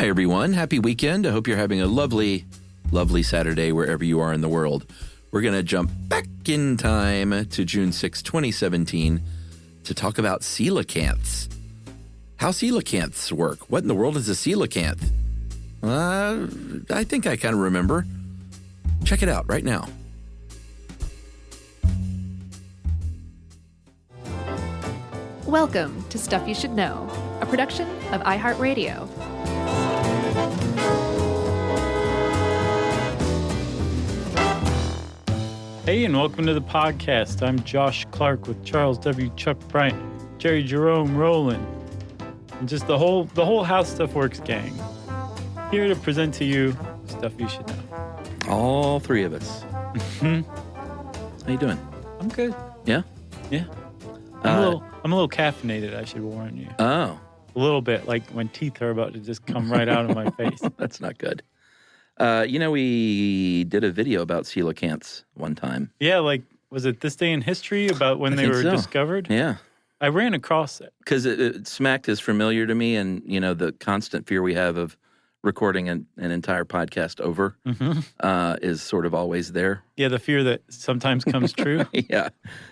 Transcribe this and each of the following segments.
Hi, everyone. Happy weekend. I hope you're having a lovely, lovely Saturday wherever you are in the world. We're going to jump back in time to June 6, 2017 to talk about coelacanths. How coelacanths work. What in the world is a coelacanth? I think I kind of remember. Check it out right now. Welcome to Stuff You Should Know, a production of iHeartRadio. Hey, and welcome to the podcast. I'm Josh Clark with Charles W. Chuck Bryant, Jerry Jerome Rowland, and just the whole How Stuff Works gang. Here to present to you Stuff You Should Know. All three of us. How you doing? I'm good. Yeah? Yeah. I'm a little caffeinated, I should warn you. Oh. A little bit, like when teeth are about to just come right out of my face. That's not good. We did a video about coelacanths one time. Yeah, like, was it This Day in History about when they were discovered? Yeah. I ran across it. Because it smacked as familiar to me, and, the constant fear we have of recording an entire podcast over is sort of always there. Yeah, the fear that sometimes comes true. Yeah.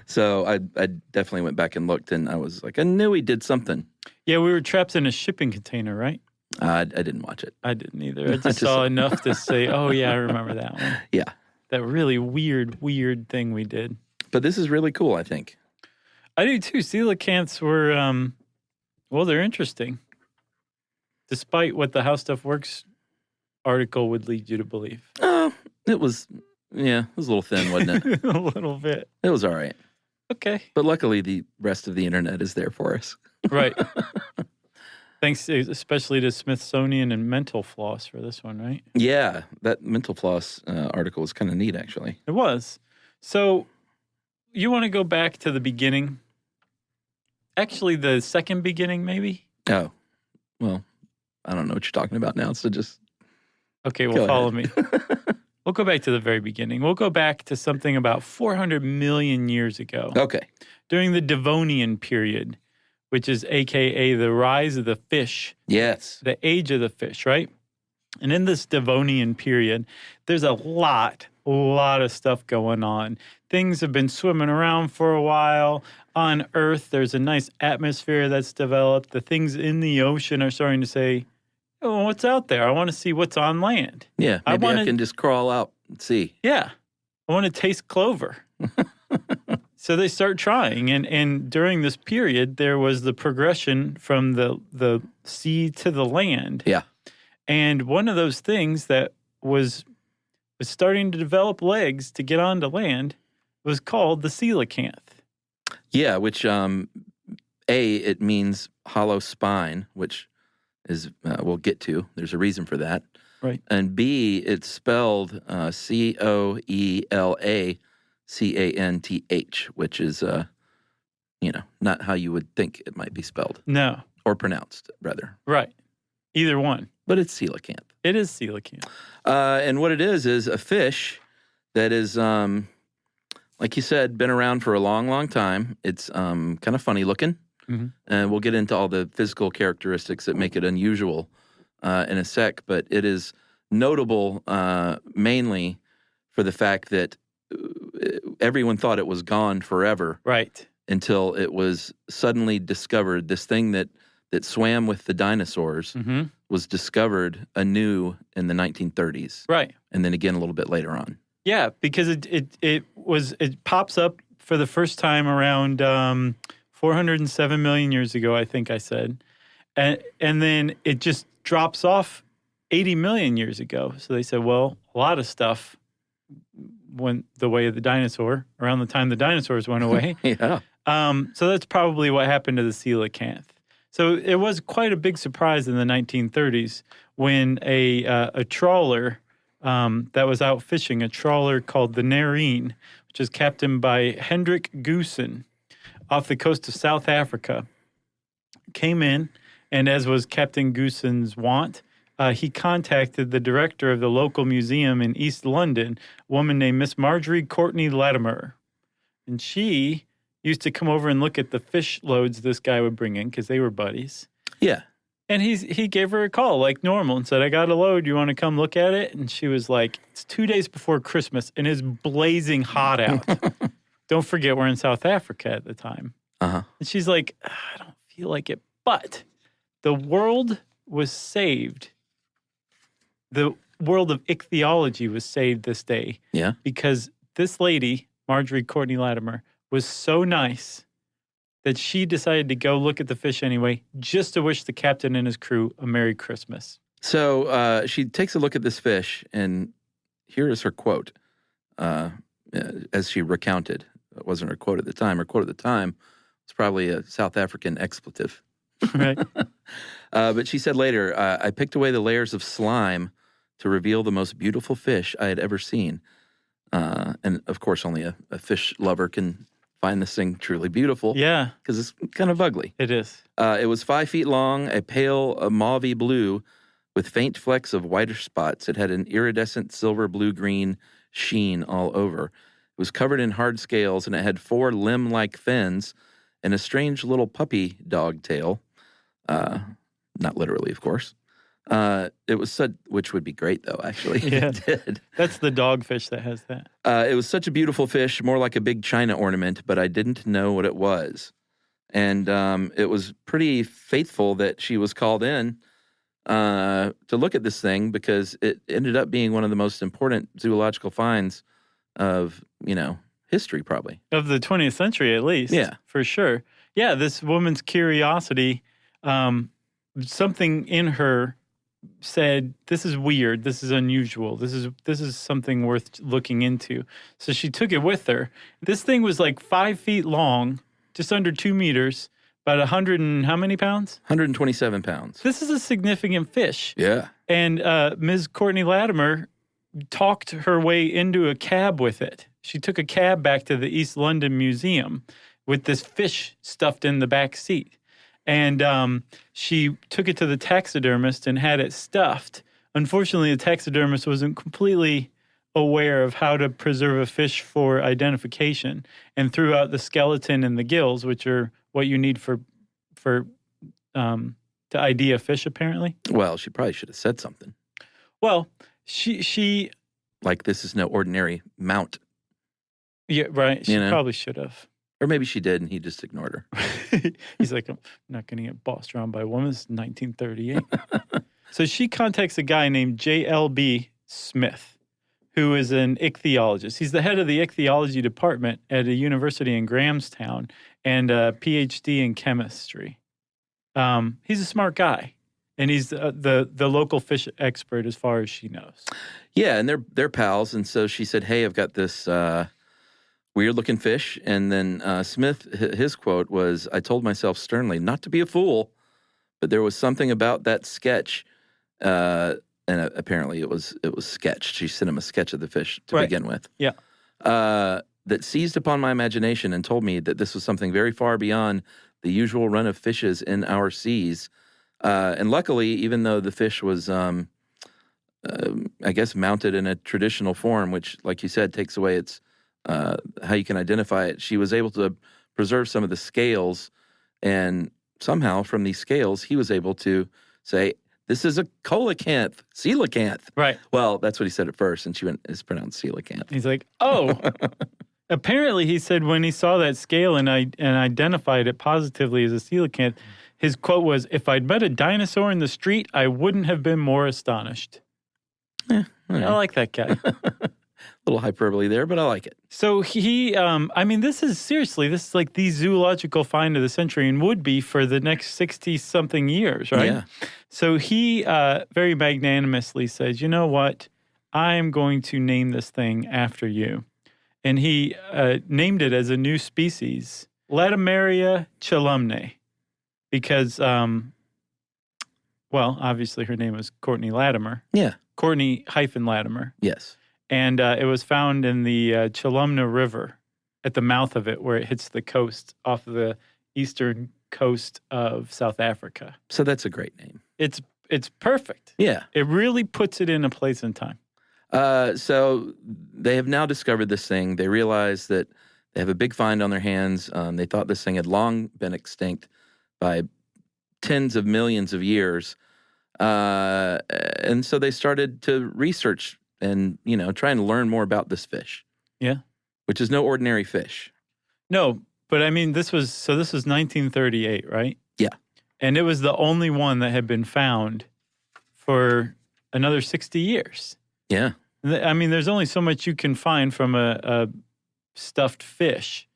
So I definitely went back and looked, and I was like, I knew he did something. Yeah, we were trapped in a shipping container, right? I didn't watch it. I didn't either. I just saw enough to say, oh, yeah, I remember that one. Yeah. That really weird thing we did. But this is really cool, I think. I do, too. Coelacanths were, they're interesting. Despite what the How Stuff Works article would lead you to believe. It was a little thin, wasn't it? A little bit. It was all right. Okay. But luckily, the rest of the internet is there for us. Right. Thanks especially to Smithsonian and Mental Floss for this one, right? Yeah, that Mental Floss article was kind of neat, actually. It was. So, you want to go back to the beginning? Actually, the second beginning, maybe? Oh, well, I don't know what you're talking about now, so just... Okay, well, follow me. We'll go back to the very beginning. We'll go back to something about 400 million years ago. Okay. During the Devonian period, which is a.k.a. the rise of the fish. Yes. The age of the fish, right? And in this Devonian period, there's a lot of stuff going on. Things have been swimming around for a while. On Earth, there's a nice atmosphere that's developed. The things in the ocean are starting to say, oh, what's out there? I want to see what's on land. Yeah, maybe I can just crawl out and see. Yeah, I want to taste clover. So they start trying, and during this period, there was the progression from the sea to the land. Yeah. And one of those things that was starting to develop legs to get onto land was called the coelacanth. Yeah, which, it means hollow spine, which is, we'll get to. There's a reason for that. Right. And B, it's spelled Coelacanth, which is, not how you would think it might be spelled. No. Or pronounced, rather. Right. Either one. But it's coelacanth. It is coelacanth. And what it is a fish that is, like you said, been around for a long, long time. It's kind of funny looking. Mm-hmm. And we'll get into all the physical characteristics that make it unusual in a sec. But it is notable mainly for the fact that everyone thought it was gone forever. Right. Until it was suddenly discovered. This thing that swam with the dinosaurs was discovered anew in the 1930s. Right. And then again a little bit later on. Yeah, because it pops up for the first time around 407 million years ago, I think I said. And then it just drops off 80 million years ago. So they said, well, a lot of stuff went the way of the dinosaur around the time the dinosaurs went away. Yeah. So that's probably what happened to the coelacanth. So it was quite a big surprise in the 1930s when a trawler that was out fishing, a trawler called the Nareen, which is captained by Hendrik Goosen off the coast of South Africa, came in, and as was Captain Goosen's wont, he contacted the director of the local museum in East London, a woman named Miss Marjorie Courtney Latimer. And she used to come over and look at the fish loads this guy would bring in because they were buddies. Yeah. And he gave her a call like normal and said, I got a load. You want to come look at it? And she was like, it's 2 days before Christmas and it's blazing hot out. Don't forget we're in South Africa at the time. Uh-huh. And she's like, I don't feel like it. But the world was saved. The world of ichthyology was saved this day. Yeah. Because this lady, Marjorie Courtney Latimer, was so nice that she decided to go look at the fish anyway, just to wish the captain and his crew a Merry Christmas. So she takes a look at this fish, and here is her quote, as she recounted. It wasn't her quote at the time. Her quote at the time was probably a South African expletive. Right. But she said later, I picked away the layers of slime to reveal the most beautiful fish I had ever seen. And, of course, only a fish lover can find this thing truly beautiful. Yeah. Because it's kind of ugly. It is. It was 5 feet long, a pale mauve blue with faint flecks of whiter spots. It had an iridescent silver blue-green sheen all over. It was covered in hard scales, and it had 4 limb-like fins and a strange little puppy dog tail. Not literally, of course. It was which would be great, though, actually. Yeah. It did. That's the dogfish that has that. It was such a beautiful fish, more like a big china ornament, but I didn't know what it was. And it was pretty faithful that she was called in to look at this thing because it ended up being one of the most important zoological finds of, history, probably. Of the 20th century, at least. Yeah. For sure. Yeah, this woman's curiosity, something in her said, this is weird, this is unusual, this is something worth looking into. So she took it with her. This thing was like 5 feet long, just under 2 meters, about 100 and how many pounds? 127 pounds. This is a significant fish. Yeah. And Ms. Courtney Latimer talked her way into a cab with it. She took a cab back to the East London Museum with this fish stuffed in the back seat. And she took it to the taxidermist and had it stuffed. Unfortunately, the taxidermist wasn't completely aware of how to preserve a fish for identification and threw out the skeleton and the gills, which are what you need to ID a fish, apparently. Well, she probably should have said something. Well, she like, this is no ordinary mount. Yeah, right. She probably should have. Or maybe she did, and he just ignored her. He's like, I'm not going to get bossed around by a woman. This is 1938. So she contacts a guy named J.L.B. Smith, who is an ichthyologist. He's the head of the ichthyology department at a university in Grahamstown and a PhD in chemistry. He's a smart guy, and he's the local fish expert as far as she knows. Yeah, and they're pals, and so she said, hey, I've got this weird-looking fish. And then Smith, his quote was, I told myself sternly not to be a fool, but there was something about that sketch, and apparently it was sketched. She sent him a sketch of the fish to begin with. Yeah. That seized upon my imagination and told me that this was something very far beyond the usual run of fishes in our seas. And luckily, even though the fish was, I guess, mounted in a traditional form, which, like you said, takes away its how you can identify it, she was able to preserve some of the scales, and somehow from these scales, he was able to say, this is a coelacanth, coelacanth. Right. Well, that's what he said at first, and she went, it's pronounced coelacanth. He's like, oh. Apparently, he said when he saw that scale and identified it positively as a coelacanth, his quote was, if I'd met a dinosaur in the street, I wouldn't have been more astonished. I like that guy. A little hyperbole there, but I like it. So he, this is like the zoological find of the century and would be for the next 60-something years, right? Yeah. So he very magnanimously says, you know what? I'm going to name this thing after you. And he named it as a new species, Latimeria chelumnae, because, obviously her name was Courtney Latimer. Yeah. Courtney-Latimer. Yes. And it was found in the Chelumna River at the mouth of it where it hits the coast off of the eastern coast of South Africa. So that's a great name. It's perfect. Yeah. It really puts it in a place and time. So they have now discovered this thing. They realize that they have a big find on their hands. They thought this thing had long been extinct by tens of millions of years. And so they started to research and, trying to learn more about this fish. Yeah. Which is no ordinary fish. No, but I mean, this was 1938, right? Yeah. And it was the only one that had been found for another 60 years. Yeah. I mean, there's only so much you can find from a stuffed fish.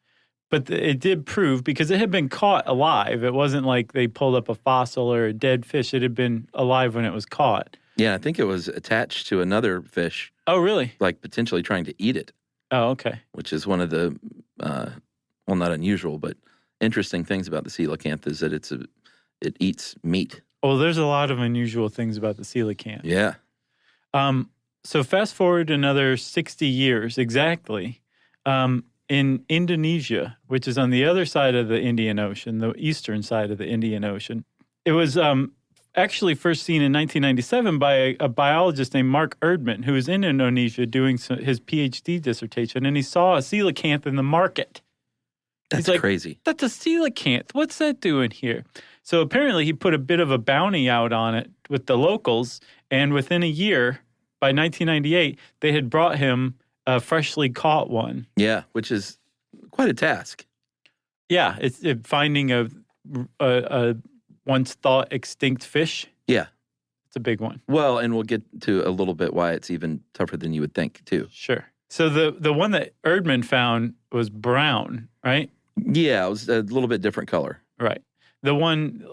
But it did prove, because it had been caught alive. It wasn't like they pulled up a fossil or a dead fish. It had been alive when it was caught. Yeah, I think it was attached to another fish. Oh, really? Like potentially trying to eat it. Oh, okay. Which is one of the, not unusual, but interesting things about the coelacanth is that it eats meat. Well, there's a lot of unusual things about the coelacanth. Yeah. So fast forward another 60 years exactly. In Indonesia, which is on the other side of the Indian Ocean, the eastern side of the Indian Ocean. It was actually first seen in 1997 by a biologist named Mark Erdman, who was in Indonesia doing his PhD dissertation, and he saw a coelacanth in the market. That's crazy. That's a coelacanth. What's that doing here? So apparently he put a bit of a bounty out on it with the locals, and within a year, by 1998, they had brought him a freshly caught one. Yeah, which is quite a task. Yeah, it's finding a once thought extinct fish. Yeah. It's a big one. Well, and we'll get to a little bit why it's even tougher than you would think, too. Sure. So the one that Erdman found was brown, right? Yeah, it was a little bit different color. Right. The one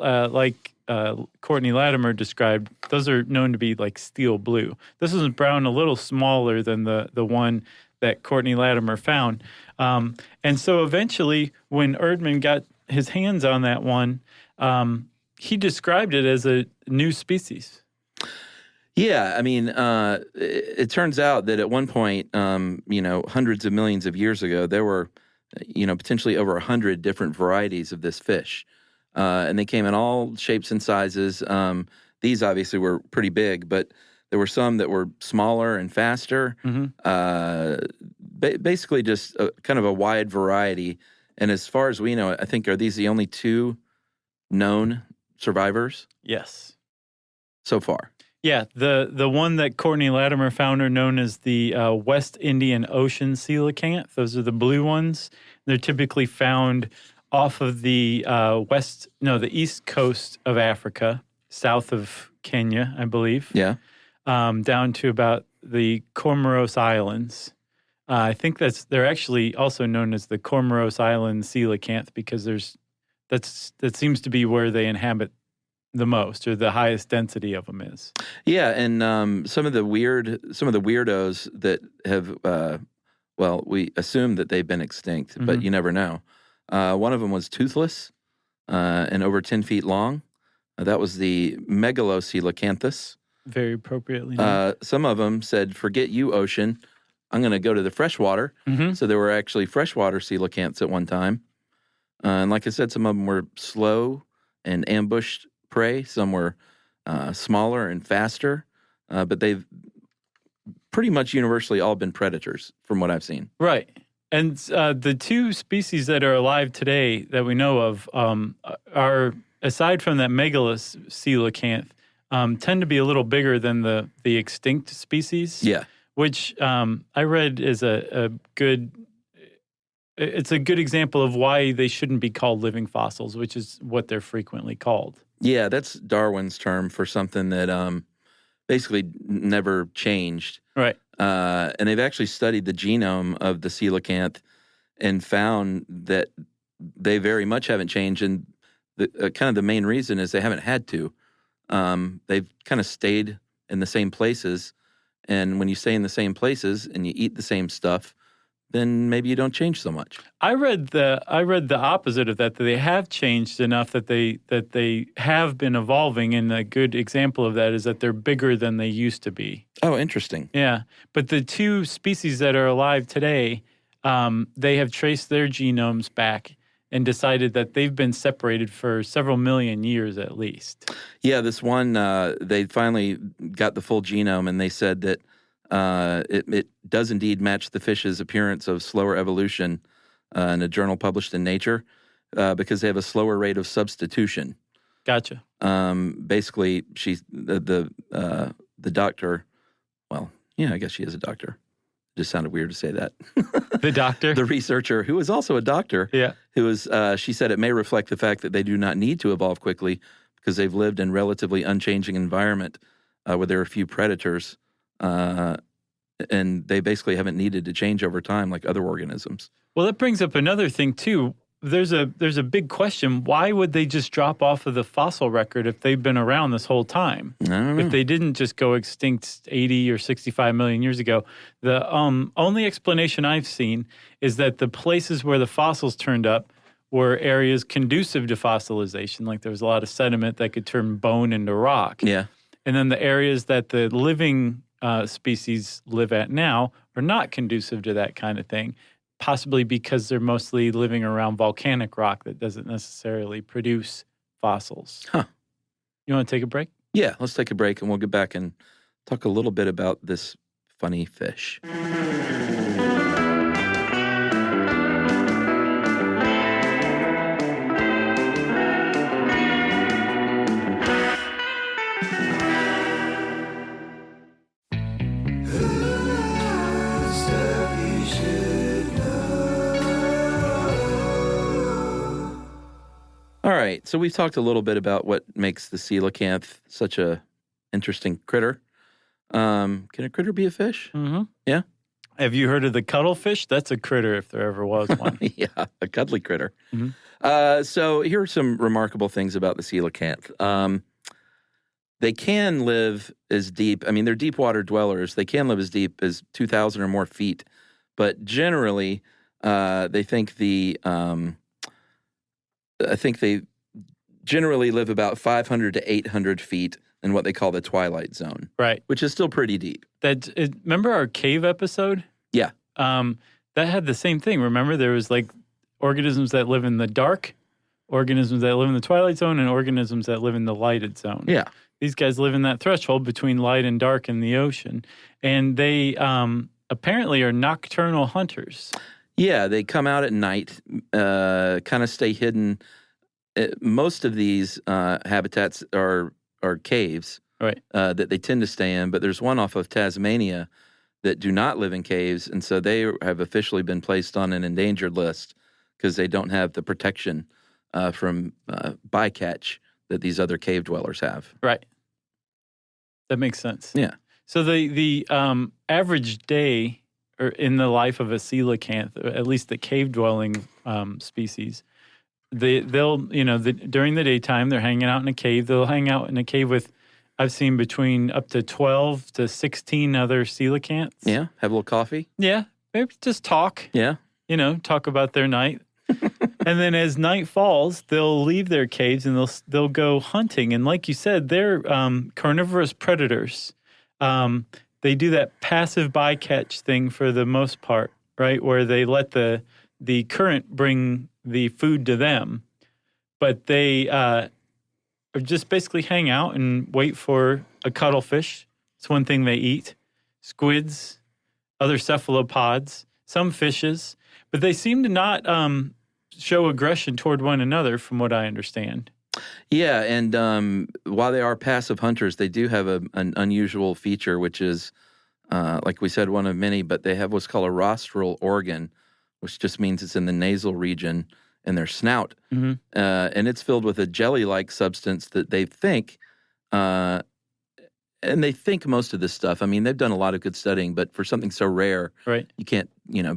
Courtney Latimer described, those are known to be like steel blue. This was brown, a little smaller than the one that Courtney Latimer found. And so eventually, when Erdman got his hands on that one, he described it as a new species. Yeah, I mean, it turns out that at one point, hundreds of millions of years ago, there were, potentially over 100 different varieties of this fish. And they came in all shapes and sizes. These obviously were pretty big, but there were some that were smaller and faster. Mm-hmm. Basically just kind of a wide variety. And as far as we know, I think, are these the only two known survivors? Yes. So far. Yeah, the one that Courtney Latimer found are known as the West Indian Ocean coelacanth. Those are the blue ones. They're typically found off of the east coast of Africa, south of Kenya, I believe. Yeah. Down to about the Comoros Islands. I think they're actually also known as the Comoros Island coelacanth because that seems to be where they inhabit the most, or the highest density of them is. Yeah, and some of the weirdos that have, we assume that they've been extinct, mm-hmm. but you never know. One of them was toothless and over 10 feet long. That was the Megalocoelacanthus. Very appropriately named. Some of them said, forget you, ocean. I'm going to go to the freshwater. Mm-hmm. So there were actually freshwater coelacanths at one time. And like I said, some of them were slow and ambushed prey. Some were smaller and faster. But they've pretty much universally all been predators from what I've seen. Right. And the two species that are alive today that we know of are, aside from that Megalocoelacanth, tend to be a little bigger than the extinct species. Yeah. Which I read is a good example of why they shouldn't be called living fossils, which is what they're frequently called. Yeah, that's Darwin's term for something that basically never changed. Right. And they've actually studied the genome of the coelacanth and found that they very much haven't changed. And the main reason is they haven't had to. They've kind of stayed in the same places. And when you stay in the same places and you eat the same stuff, then maybe you don't change so much. I read the opposite of that they have changed enough that they have been evolving, and a good example of that is that they're bigger than they used to be. Oh, interesting. Yeah, but the two species that are alive today, they have traced their genomes back and decided that they've been separated for several million years at least. Yeah, this one, they finally got the full genome, and they said that it does indeed match the fish's appearance of slower evolution in a journal published in Nature because they have a slower rate of substitution. Gotcha. Basically, the doctor. Well, yeah, I guess she is a doctor. Just sounded weird to say that. The doctor? The researcher, who is also a doctor. Yeah. Who was, she said it may reflect the fact that they do not need to evolve quickly because they've lived in relatively unchanging environment where there are few predators. And they basically haven't needed to change over time like other organisms. Well, that brings up another thing, too. There's a big question. Why would they just drop off of the fossil record if they've been around this whole time? I don't know. If they didn't just go extinct 80 or 65 million years ago. The only explanation I've seen is that the places where the fossils turned up were areas conducive to fossilization, like there was a lot of sediment that could turn bone into rock. Yeah. And then the areas that the living species live at now are not conducive to that kind of thing. Possibly because they're mostly living around volcanic rock that doesn't necessarily produce fossils. Huh. You want to take a break? Yeah, let's take a break and we'll get back and talk a little bit about this funny fish. All right, so we've talked a little bit about what makes the coelacanth such a interesting critter. Can a critter be a fish? Mm-hmm. Yeah? Have you heard of the cuttlefish? That's a critter if there ever was one. Yeah, a cuddly critter. Mm-hmm. So here are some remarkable things about the coelacanth. They can live as deep, I mean, they're deep water dwellers. They can live as deep as 2,000 or more feet. But generally, they think they generally live about 500 to 800 feet in what they call the twilight zone. Right. Which is still pretty deep. Remember our cave episode? Yeah. That had the same thing. Remember, there was like organisms that live in the dark, organisms that live in the twilight zone, and organisms that live in the lighted zone. Yeah. These guys live in that threshold between light and dark in the ocean. And they apparently are nocturnal hunters. Yeah, they come out at night, kind of stay hidden. Most of these habitats are caves, right? That they tend to stay in. But there's one off of Tasmania that do not live in caves, and so they have officially been placed on an endangered list because they don't have the protection from bycatch that these other cave dwellers have. Right. That makes sense. Yeah. So the average day or in the life of a coelacanth, at least the cave-dwelling species, they'll during the daytime they're hanging out in a cave. They'll hang out in a cave with, I've seen between up to 12 to 16 other coelacanths. Yeah, have a little coffee. Yeah, maybe just talk. Yeah, talk about their night. And then as night falls, they'll leave their caves and they'll go hunting. And like you said, they're carnivorous predators. They do that passive bycatch thing for the most part, right? Where they let the current bring the food to them, but they just basically hang out and wait for a cuttlefish. It's one thing they eat. Squids, other cephalopods, some fishes, but they seem to not show aggression toward one another, from what I understand. Yeah, and while they are passive hunters, they do have an unusual feature, which is, like we said, one of many, but they have what's called a rostral organ, which just means it's in the nasal region in their snout. Mm-hmm. And it's filled with a jelly-like substance that they think, and they think most of this stuff. I mean, they've done a lot of good studying, but for something so rare, right, you can't,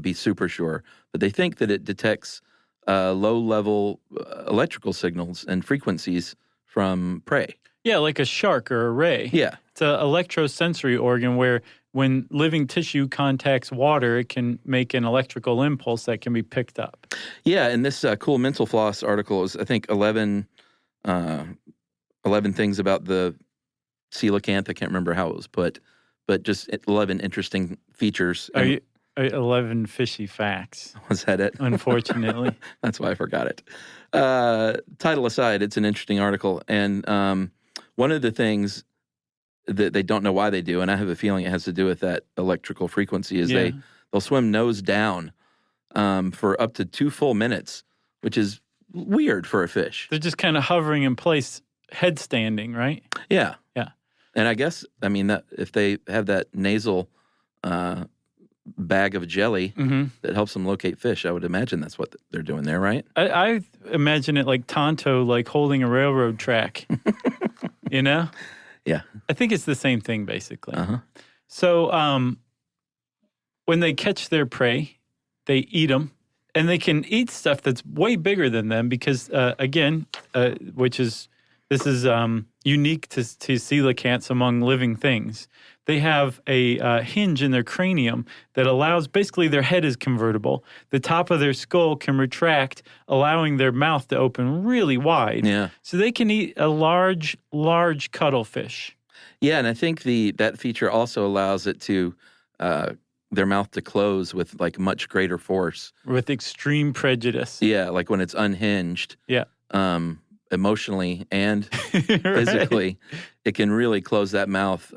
be super sure. But they think that it detects low-level electrical signals and frequencies from prey. Yeah, like a shark or a ray. Yeah. It's an electrosensory organ where when living tissue contacts water, it can make an electrical impulse that can be picked up. Yeah, and this Cool Mental Floss article is, I think, 11 things about the coelacanth. I can't remember how it was put, but just 11 interesting features. 11 fishy facts. Was that it? Unfortunately. That's why I forgot it. Title aside, it's an interesting article. And one of the things that they don't know why they do, and I have a feeling it has to do with that electrical frequency, is they'll swim nose down for up to 2 full minutes, which is weird for a fish. They're just kind of hovering in place, headstanding, right? Yeah. Yeah. And I guess, I mean, that if they have that nasal bag of jelly that helps them locate fish, I would imagine that's what they're doing there, right? I imagine it like Tonto, like holding a railroad track, you know? Yeah. I think it's the same thing, basically. So when they catch their prey, they eat them, and they can eat stuff that's way bigger than them because, again, this is unique to coelacanths among living things. They have a hinge in their cranium that allows, basically their head is convertible. The top of their skull can retract, allowing their mouth to open really wide. Yeah. So they can eat a large cuttlefish. Yeah, and I think that feature also allows it to their mouth to close with like much greater force. With extreme prejudice. Yeah, like when it's unhinged. Yeah. Emotionally and physically, it can really close that mouth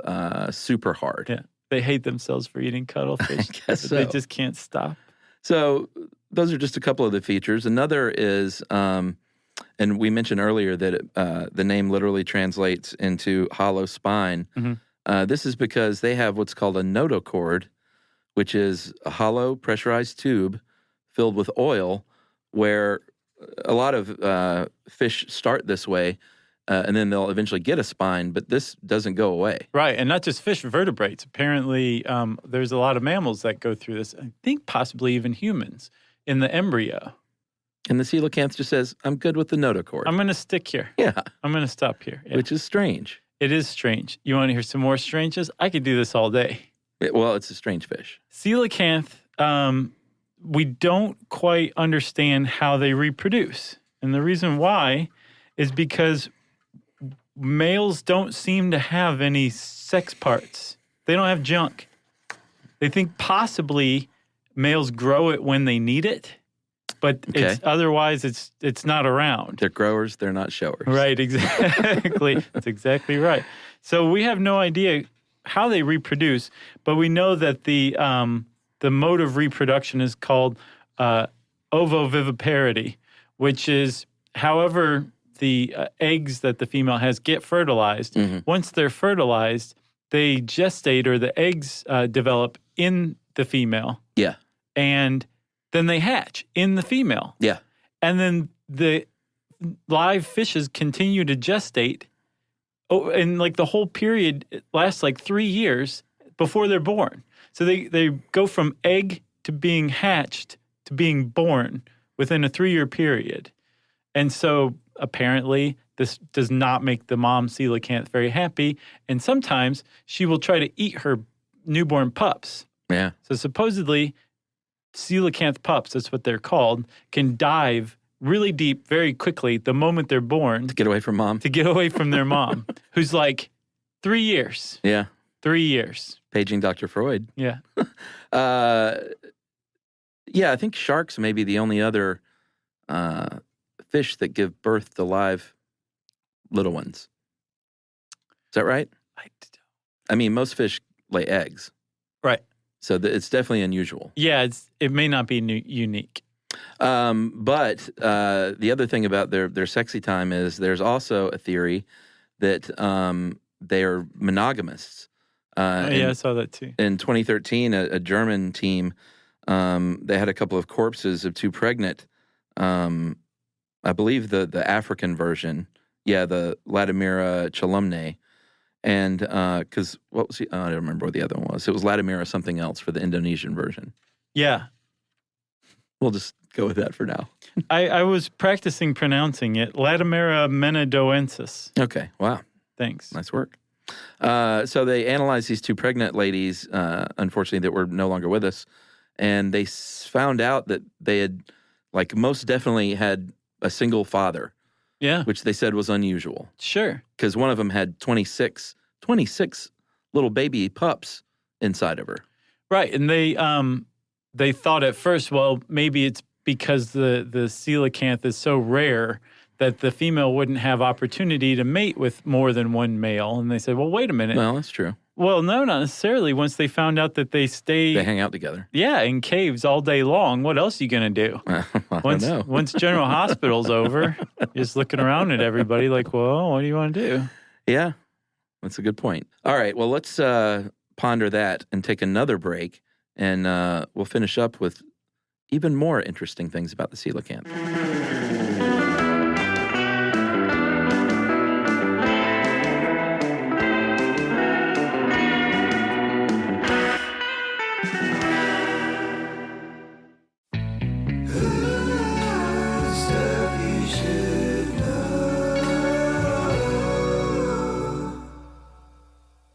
super hard. Yeah. They hate themselves for eating cuttlefish. I guess so. They just can't stop. So those are just a couple of the features. Another is, and we mentioned earlier that the name literally translates into hollow spine. This is because they have what's called a notochord, which is a hollow pressurized tube filled with oil where a lot of fish start this way, and then they'll eventually get a spine, but this doesn't go away. Right, and not just fish, vertebrates. Apparently, there's a lot of mammals that go through this. I think possibly even humans in the embryo. And the coelacanth just says, I'm good with the notochord. I'm going to stick here. Yeah. I'm going to stop here. Yeah. Which is strange. It is strange. You want to hear some more stranges? I could do this all day. Well, it's a strange fish. Coelacanth, we don't quite understand how they reproduce. And the reason why is because males don't seem to have any sex parts. They don't have junk. They think possibly males grow it when they need it, but otherwise it's not around. They're growers, they're not showers. Right, exactly. That's exactly right. So we have no idea how they reproduce, but we know that the mode of reproduction is called ovoviviparity, which is however the eggs that the female has get fertilized. Once they're fertilized, they gestate, or the eggs develop in the female. Yeah. And then they hatch in the female. Yeah. And then the live fishes continue to gestate. Oh, and like the whole period lasts like 3 years before they're born. So they go from egg to being hatched to being born within a 3-year period. And so apparently this does not make the mom coelacanth very happy. And sometimes she will try to eat her newborn pups. Yeah. So supposedly coelacanth pups, that's what they're called, can dive really deep very quickly the moment they're born. To get away from mom. To get away from their mom, who's like 3 years. Yeah. 3 years. Paging Dr. Freud. Yeah. Yeah, I think sharks may be the only other fish that give birth to live little ones. Is that right? I mean, most fish lay eggs. Right. So it's definitely unusual. Yeah, it may not be unique. But the other thing about their sexy time is there's also a theory that they are monogamists. I saw that too. In 2013, a German team, they had a couple of corpses of 2 pregnant, I believe the African version, the Latimera chalumnae. And because what was I don't remember what the other one was. It was Latimera something else for the Indonesian version. Yeah. We'll just go with that for now. I was practicing pronouncing it. Latimera menadoensis. Okay. Wow. Thanks. Nice work. So they analyzed these 2 pregnant ladies, unfortunately, that were no longer with us. And they found out that they had, like, most definitely had a single father. Yeah. Which they said was unusual. Sure. Because one of them had 26 little baby pups inside of her. Right. And they thought at first, well, maybe it's because the coelacanth is so rare that the female wouldn't have opportunity to mate with more than one male. And they said, well, wait a minute. Well, that's true. Well, no, not necessarily. Once they found out that they hang out together. Yeah, in caves all day long. What else are you going to do? I don't know. Once General Hospital's over, you're just looking around at everybody like, well, what do you want to do? Yeah, that's a good point. All right, well, let's ponder that and take another break, and we'll finish up with even more interesting things about the coelacanth.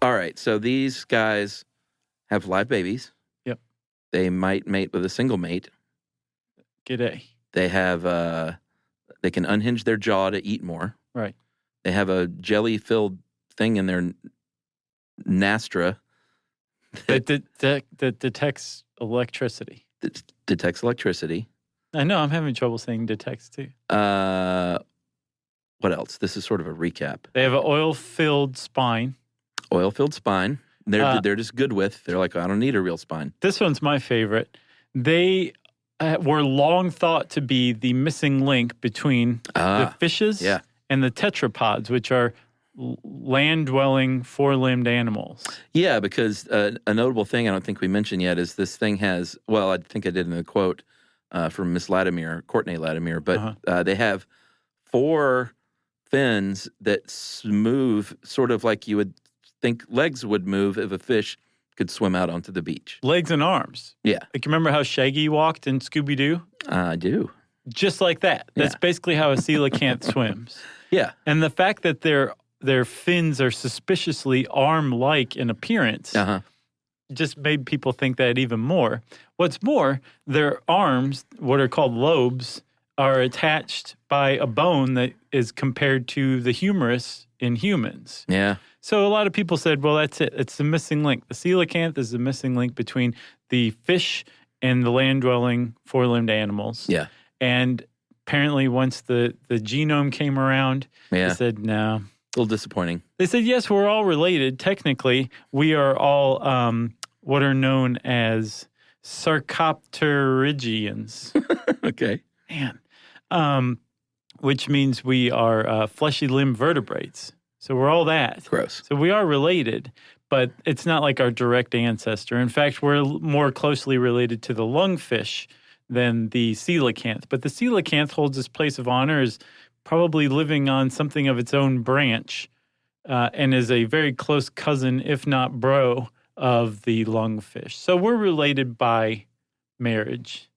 All right, so these guys have live babies. Yep. They might mate with a single mate. G'day. They have, they can unhinge their jaw to eat more. Right. They have a jelly-filled thing in their nostra that detects electricity. that detects electricity. I know, I'm having trouble saying detects too. What else? This is sort of a recap. They have an oil-filled spine. Oil-filled spine. They're just good with. They're like, I don't need a real spine. This one's my favorite. They were long thought to be the missing link between the fishes and the tetrapods, which are land-dwelling, four-limbed animals. Yeah, because a notable thing I don't think we mentioned yet is this thing has, well, I think I did in the quote from Miss Latimer, Courtney Latimer, but they have 4 fins that move sort of like you would think legs would move if a fish could swim out onto the beach. Legs and arms. Yeah. Like, remember how Shaggy walked in Scooby-Doo? I do. Just like that. That's basically how a coelacanth swims. Yeah. And the fact that their fins are suspiciously arm-like in appearance just made people think that even more. What's more, their arms, what are called lobes, are attached by a bone that is compared to the humerus in humans. Yeah. So a lot of people said, well, that's it. It's the missing link. The coelacanth is the missing link between the fish and the land-dwelling, four-limbed animals. Yeah. And apparently once the genome came around, they said, no. A little disappointing. They said, yes, we're all related. Technically, we are all what are known as sarcopterygians. Okay. Man. Which means we are fleshy limb vertebrates. So we're all that. Gross. So we are related, but it's not like our direct ancestor. In fact, we're more closely related to the lungfish than the coelacanth. But the coelacanth holds this place of honor as probably living on something of its own branch and is a very close cousin, if not bro, of the lungfish. So we're related by marriage.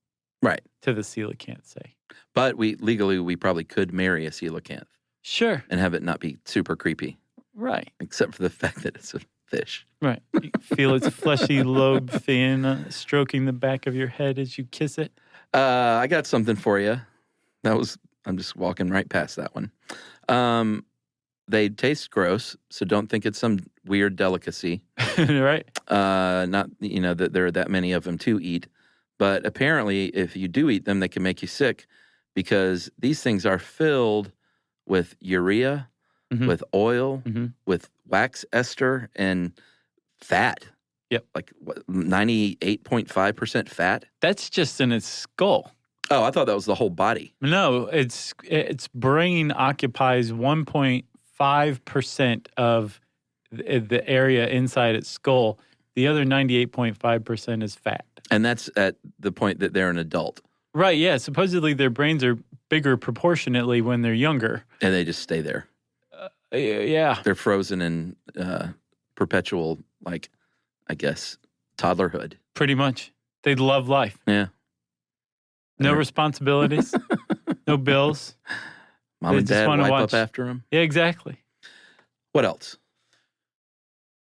Right. To the coelacanth, say. But legally, we probably could marry a coelacanth. Sure. And have it not be super creepy. Right. Except for the fact that it's a fish. Right. You feel its fleshy lobe fin stroking the back of your head as you kiss it. I got something for you. I'm just walking right past that one. They taste gross, so don't think it's some weird delicacy. Right. Not, that there are that many of them to eat. But apparently, if you do eat them, they can make you sick because these things are filled with urea, with oil, with wax ester, and fat. Yep. Like 98.5% fat. That's just in its skull. Oh, I thought that was the whole body. No, its brain occupies 1.5% of the area inside its skull. The other 98.5% is fat. And that's at the point that they're an adult. Right, yeah. Supposedly their brains are bigger proportionately when they're younger. And they just stay there. Yeah. They're frozen in perpetual, I guess, toddlerhood. Pretty much. They love life. Yeah. No responsibilities. No bills. Mom and dad wipe up after them. Yeah, exactly. What else?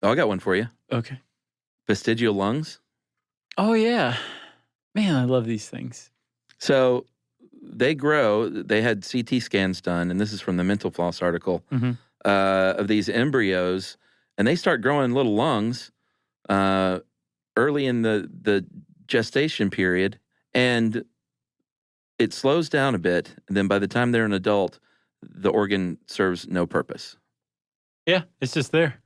Oh, I got one for you. Okay. Vestigial lungs. Oh, yeah. Man, I love these things. So they grow. They had CT scans done, and this is from the Mental Floss article, of these embryos, and they start growing little lungs early in the gestation period, and it slows down a bit, and then by the time they're an adult, the organ serves no purpose. Yeah, it's just there.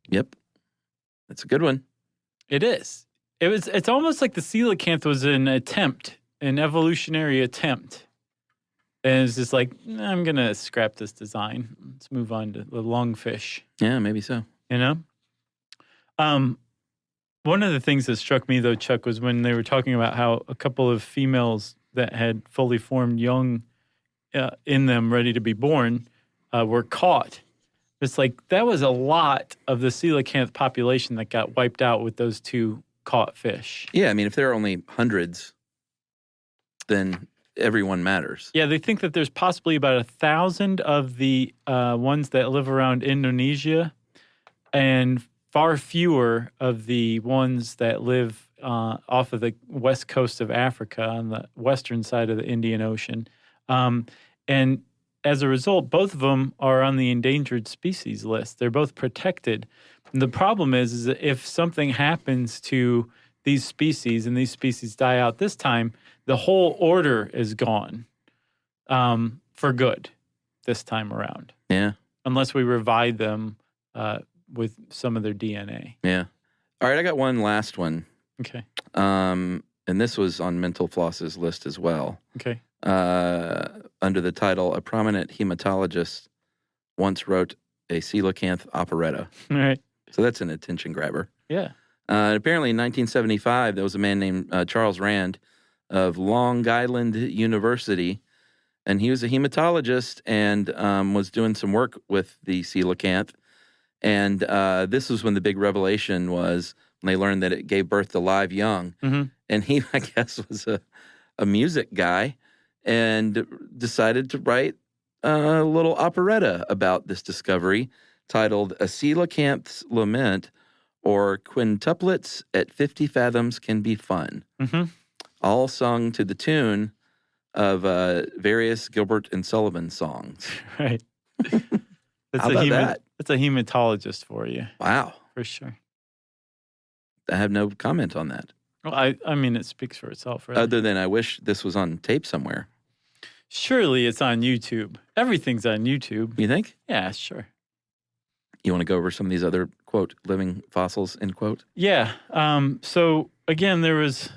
Yep. It's a good one. It is. It's almost like the coelacanth was an evolutionary attempt. And it's just like, I'm going to scrap this design. Let's move on to the lungfish. Yeah, maybe so. You know? One of the things that struck me, though, Chuck, was when they were talking about how a couple of females that had fully formed young in them ready to be born were caught. It's like that was a lot of the coelacanth population that got wiped out with those two caught fish. Yeah, I mean, if there are only hundreds, then everyone matters. Yeah, they think that there's possibly about 1,000 of the ones that live around Indonesia and far fewer of the ones that live off of the west coast of Africa on the western side of the Indian Ocean. And as a result, both of them are on the endangered species list. They're both protected. And the problem is that if something happens to these species and these species die out this time, the whole order is gone for good this time around. Yeah. Unless we revive them with some of their DNA. Yeah. All right, I got one last one. Okay. And this was on Mental Floss's list as well. Okay. Under the title, A Prominent Hematologist Once Wrote a Coelacanth Operetta. All right. So that's an attention grabber. Yeah. Apparently in 1975, there was a man named Charles Rand of Long Island University, and he was a hematologist and was doing some work with the coelacanth. And this was when the big revelation was when they learned that it gave birth to live young. Mm-hmm. And he, I guess, was a music guy and decided to write a little operetta about this discovery titled A Coelacanth's Lament, or Quintuplets at 50 Fathoms Can Be Fun. Mm-hmm. All sung to the tune of various Gilbert and Sullivan songs. Right. How about that? That's a hematologist for you. Wow. For sure. I have no comment on that. Well, I mean, it speaks for itself, right? Other than I wish this was on tape somewhere. Surely it's on YouTube. Everything's on YouTube. You think? Yeah, sure. You want to go over some of these other, quote, living fossils, end quote? Yeah. So, again, there's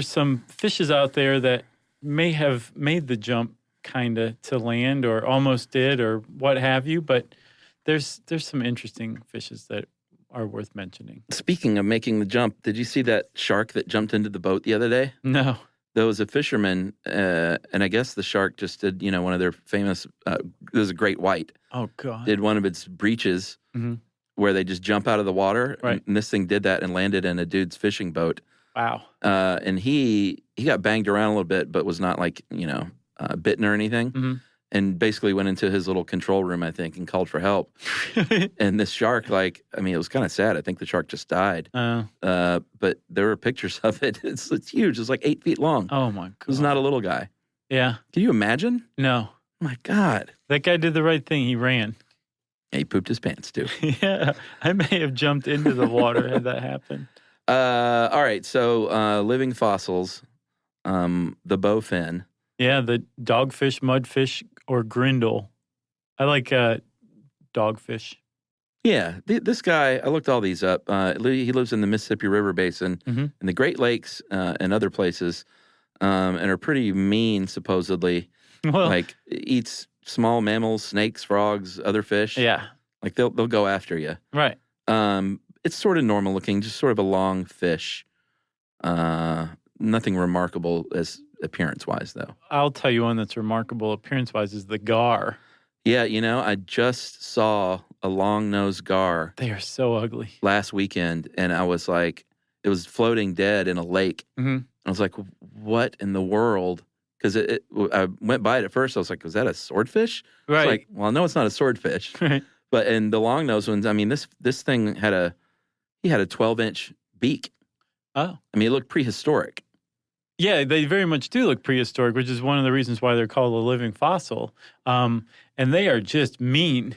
some fishes out there that may have made the jump kind of to land or almost did or what have you, but there's some interesting fishes that are worth mentioning. Speaking of making the jump, did you see that shark that jumped into the boat the other day? No. There was a fisherman, and I guess the shark just did, one of their famous, it was a great white. Oh, God. Did one of its breaches Mm-hmm. where they just jump out of the water. Right. And this thing did that and landed in a dude's fishing boat. Wow. And he got banged around a little bit, but was not like, bitten or anything. Mm-hmm. And basically went into his little control room, I think, and called for help. And this shark, it was kind of sad. I think the shark just died. But there were pictures of it. It's huge. It's like 8 feet long. Oh, my God. It was not a little guy. Yeah. Can you imagine? No. Oh, my God. That guy did the right thing. He ran. And he pooped his pants, too. Yeah. I may have jumped into the water had that happened. All right. So living fossils, the bowfin. Yeah, the dogfish, mudfish, or grindle. I like dogfish. Yeah, this guy, I looked all these up. He lives in the Mississippi River Basin, in the Great Lakes and other places, and are pretty mean, supposedly. Well, eats small mammals, snakes, frogs, other fish. Yeah. They'll go after you. Right. It's sort of normal looking, just sort of a long fish. Nothing remarkable as appearance-wise, though. I'll tell you one that's remarkable appearance-wise is the gar. Yeah, I just saw a long-nosed gar. They are so ugly. Last weekend, and I was like, it was floating dead in a lake. Mm-hmm. I was like, what in the world? Because I went by it at first. I was like, was that a swordfish? Right. It's like, well, no, it's not a swordfish. Right. But and the long-nosed ones, I mean, this thing had a 12-inch beak. Oh. I mean, it looked prehistoric. Yeah, they very much do look prehistoric, which is one of the reasons why they're called a living fossil. And they are just mean.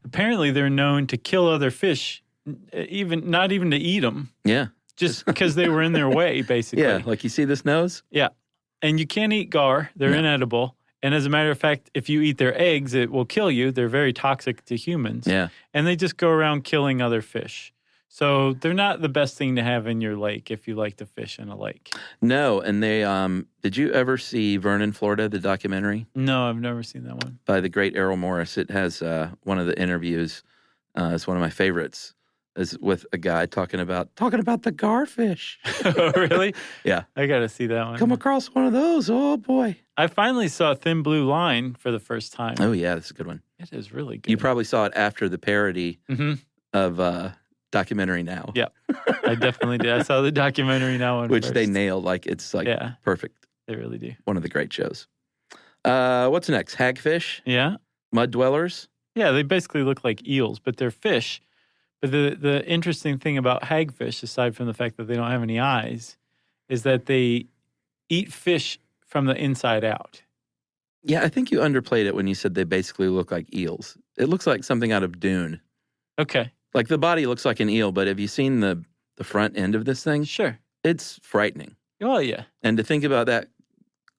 Apparently, they're known to kill other fish, not even to eat them. Yeah. Just because they were in their way, basically. Yeah, like you see this nose? Yeah. And you can't eat gar. They're inedible. And as a matter of fact, if you eat their eggs, it will kill you. They're very toxic to humans. Yeah. And they just go around killing other fish. So they're not the best thing to have in your lake if you like to fish in a lake. No, and they did you ever see Vernon, Florida, the documentary? No, I've never seen that one. By the great Errol Morris. It has one of the interviews. It's one of my favorites. Is with a guy talking about the garfish. Oh, really? Yeah. I got to see that one. Come across one of those. Oh, boy. I finally saw Thin Blue Line for the first time. Oh, yeah. That's a good one. It is really good. You probably saw it after the parody of Documentary Now. Yeah, I definitely did. I saw the Documentary Now one Which first. they nailed. Like, it's like perfect. They really do. One of the great shows. What's next? Hagfish? Yeah. Mud dwellers? Yeah, they basically look like eels, but they're fish. But the interesting thing about hagfish, aside from the fact that they don't have any eyes, is that they eat fish from the inside out. Yeah, I think you underplayed it when you said they basically look like eels. It looks like something out of Dune. Okay. Like the body looks like an eel, but have you seen the front end of this thing? Sure. It's frightening. Oh, yeah. And to think about that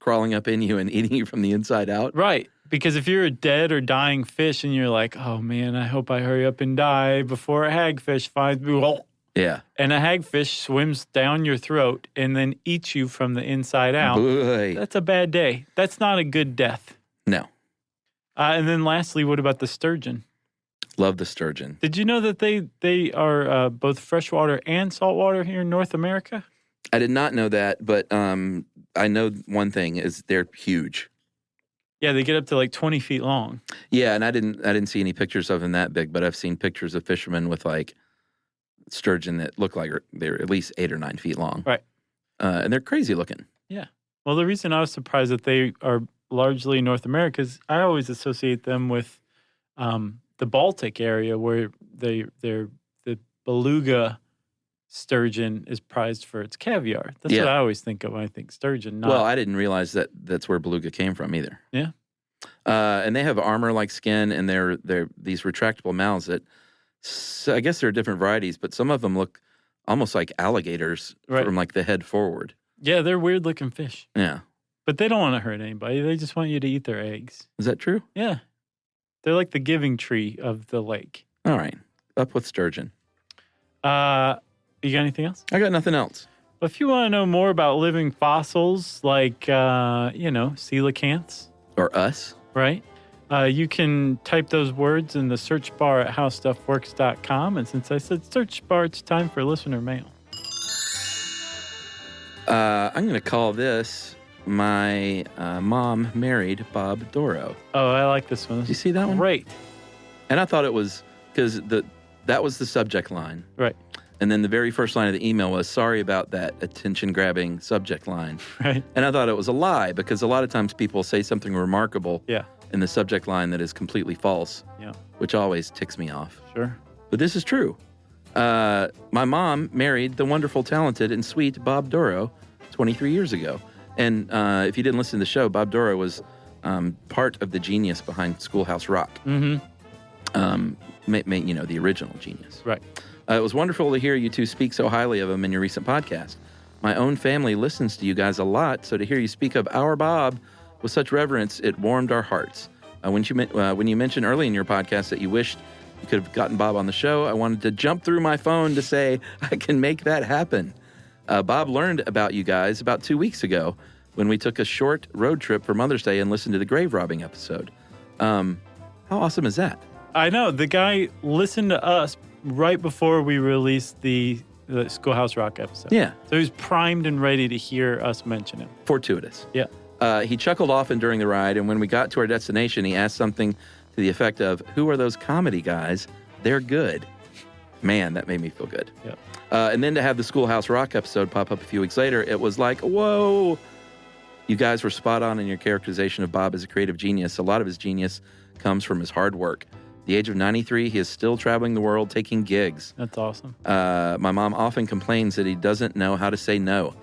crawling up in you and eating you from the inside out. Right. Because if you're a dead or dying fish and you're like, oh, man, I hope I hurry up and die before a hagfish finds me. Yeah. And a hagfish swims down your throat and then eats you from the inside out. Boy. That's a bad day. That's not a good death. No. And then lastly, what about the sturgeon? Love the sturgeon. Did you know that they are both freshwater and saltwater here in North America? I did not know that, but I know one thing is they're huge. Yeah, they get up to like 20 feet long. Yeah, and I didn't see any pictures of them that big, but I've seen pictures of fishermen with like sturgeon that look like they're at least 8 or 9 feet long. Right. And they're crazy looking. Yeah. Well, the reason I was surprised that they are largely North America is I always associate them with the Baltic area where the beluga sturgeon is prized for its caviar. That's what I always think of when I think sturgeon. Well, I didn't realize that that's where beluga came from either. Yeah. And they have armor-like skin, and they're these retractable mouths that, I guess there are different varieties, but some of them look almost like alligators from like the head forward. Yeah, they're weird-looking fish. Yeah. But they don't want to hurt anybody. They just want you to eat their eggs. Is that true? Yeah. They're like the giving tree of the lake. All right. Up with sturgeon. You got anything else? I got nothing else. Well, if you want to know more about living fossils like, coelacanths. Or us. Right. You can type those words in the search bar at howstuffworks.com. And since I said search bar, it's time for listener mail. I'm going to call this My Mom Married Bob Doro. Oh, I like this one. Did you see that one? Great. And I thought it was, because that was the subject line. Right. And then the very first line of the email was, sorry about that attention-grabbing subject line. Right. And I thought it was a lie, because a lot of times people say something remarkable in the subject line that is completely false, which always ticks me off. Sure. But this is true. My mom married the wonderful, talented, and sweet Bob Doro 23 years ago. And if you didn't listen to the show, Bob Doro was part of the genius behind Schoolhouse Rock. Mm-hmm. The original genius. Right. It was wonderful to hear you two speak so highly of him in your recent podcast. My own family listens to you guys a lot, so to hear you speak of our Bob with such reverence, it warmed our hearts. When you mentioned early in your podcast that you wished you could have gotten Bob on the show, I wanted to jump through my phone to say I can make that happen. Bob learned about you guys about 2 weeks ago when we took a short road trip for Mother's Day and listened to the grave robbing episode. How awesome is that? I know. The guy listened to us right before we released the Schoolhouse Rock episode. Yeah. So he's primed and ready to hear us mention him. Fortuitous. Yeah. He chuckled often during the ride, and when we got to our destination, he asked something to the effect of, who are those comedy guys? They're good. Man, that made me feel good. Yeah. And then to have the Schoolhouse Rock episode pop up a few weeks later, it was like, whoa. You guys were spot on in your characterization of Bob as a creative genius. A lot of his genius comes from his hard work. At the age of 93, he is still traveling the world taking gigs. That's awesome. My mom often complains that he doesn't know how to say no.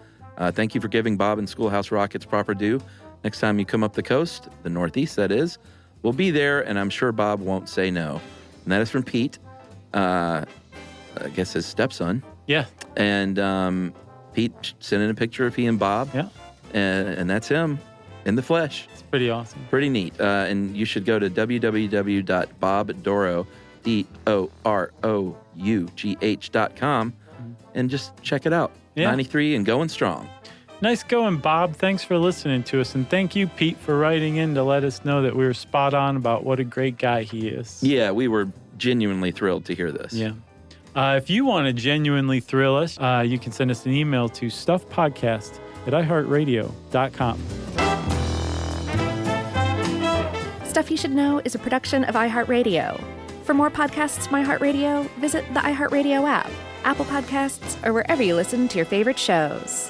Thank you for giving Bob and Schoolhouse Rock its proper due. Next time you come up the coast, the Northeast that is, we'll be there, and I'm sure Bob won't say no. And that is from Pete, I guess his stepson. Yeah. And Pete sent in a picture of he and Bob. Yeah. And that's him in the flesh. It's pretty awesome. Pretty neat. And you should go to www.bobdoro, DOROUGH.com, and just check it out. Yeah. 93 and going strong. Nice going, Bob. Thanks for listening to us. And thank you, Pete, for writing in to let us know that we were spot on about what a great guy he is. Yeah, we were genuinely thrilled to hear this. Yeah. If you want to genuinely thrill us, you can send us an email to stuffpodcast@iHeartRadio.com. Stuff You Should Know is a production of iHeartRadio. For more podcasts from iHeartRadio, visit the iHeartRadio app, Apple Podcasts, or wherever you listen to your favorite shows.